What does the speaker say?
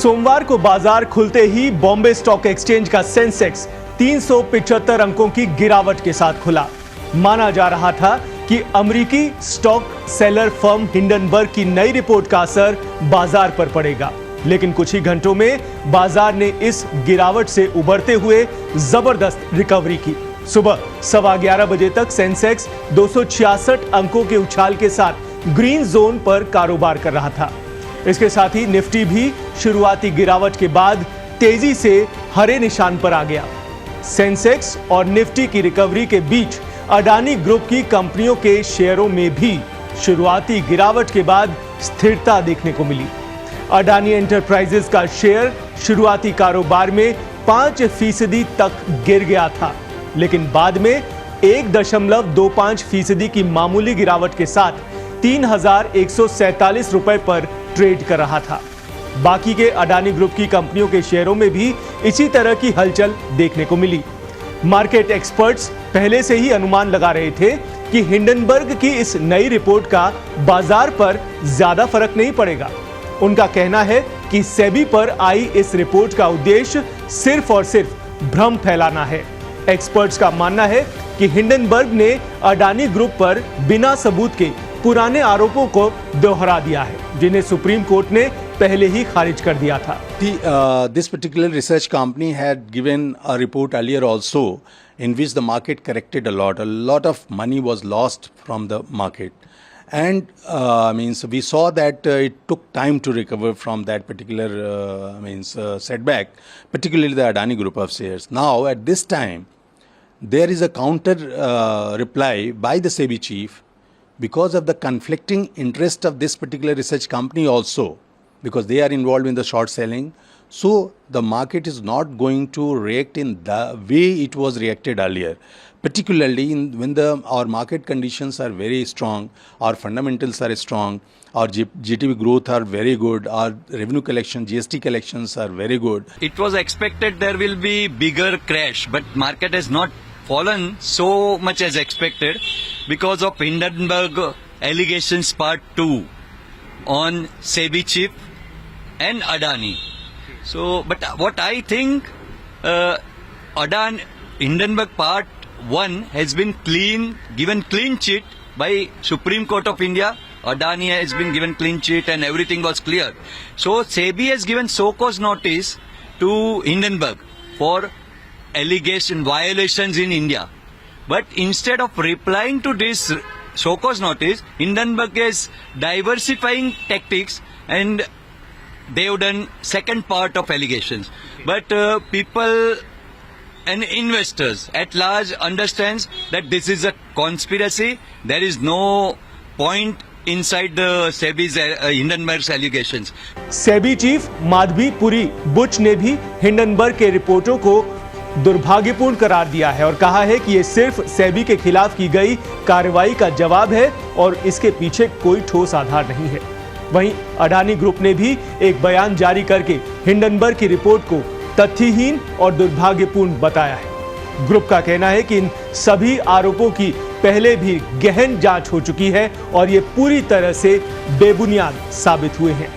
सोमवार को बाजार खुलते ही बॉम्बे स्टॉक एक्सचेंज का सेंसेक्स 375 अंकों की गिरावट के साथ खुला। माना जा रहा था कि अमेरिकी स्टॉक सेलर फर्म हिंडनबर्ग की नई रिपोर्ट का असर बाजार पर पड़ेगा, लेकिन कुछ ही घंटों में बाजार ने इस गिरावट से उबरते हुए जबरदस्त रिकवरी की। सुबह 11:15 बजे तक सेंसेक्स 266 अंकों के उछाल के साथ ग्रीन जोन पर कारोबार कर रहा था। इसके साथ ही निफ्टी भी शुरुआती गिरावट के बाद तेजी से हरे निशान पर आ गया। सेंसेक्स और निफ्टी की रिकवरी के बीच अडानी ग्रुप की कंपनियों के शेयरों में भी शुरुआती गिरावट के बाद स्थिरता देखने को मिली। अडानी एंटरप्राइजेज का शेयर शुरुआती कारोबार में 5% तक गिर गया था, लेकिन बाद में 1.25% की मामूली गिरावट के साथ 3,147 रुपए पर ट्रेड कर रहा था। बाकी के अडानी ग्रुप की कंपनियों के शेयरों में भी इसी तरह की हलचल देखने को मिली। मार्केट एक्सपर्ट्स पहले से ही अनुमान लगा रहे थे कि हिंडनबर्ग की इस नई रिपोर्ट का बाजार पर ज्यादा फर्क नहीं पड़ेगा। उनका कहना है कि सेबी पर आई इस रिपोर्ट का उद्देश्य सिर्फ और सिर्फ भ्रम फैलाना है। एक्सपर्ट्स का मानना है कि हिंडनबर्ग ने अडानी ग्रुप पर बिना सबूत के पुराने आरोपों को दोहरा दिया है, जिन्हें सुप्रीम कोर्ट ने पहले ही खारिज कर दिया था। This particular research company had given a report earlier also in which the market corrected a lot. A lot of money was lost from the market. And we saw that it took time to recover from that particular setback, particularly the Adani group of shares. Now, at this time, there is a counter reply by the SEBI chief because of the conflicting interest of this particular research company also, because they are involved in the short selling. So the market is not going to react in the way it was reacted earlier, particularly when our market conditions are very strong, our fundamentals are strong, our GDP growth are very good, our revenue collection, GST collections are very good. It was expected there will be bigger crash, but market has not fallen so much as expected because of Hindenburg allegations part 2 on SEBI chief and Adani. So, but what I think, Hindenburg part 1 has been given clean sheet by Supreme Court of India. Adani has been given clean sheet and everything was clear. So, SEBI has given so-cause notice to Hindenburg for allegation violations in India. But instead of replying to this so-cause notice, Hindenburg is diversifying tactics and they have done second part of allegations. But people and investors at large understands that this is a conspiracy. There is no point inside the SEBI's Hindenburg's allegations. SEBI chief Madhabi Puri Buch ने भी Hindenburg के रिपोर्टों को दुर्भाग्यपूर्ण करार दिया है और कहा है कि ये सिर्फ सेबी के खिलाफ की गई कार्रवाई का जवाब है और इसके पीछे कोई ठोस आधार नहीं है। वहीं अडानी ग्रुप ने भी एक बयान जारी करके हिंडनबर्ग की रिपोर्ट को तथ्यहीन और दुर्भाग्यपूर्ण बताया है। ग्रुप का कहना है कि इन सभी आरोपों की पहले भी गहन जांच हो चुकी है और ये पूरी तरह से बेबुनियाद साबित हुए हैं।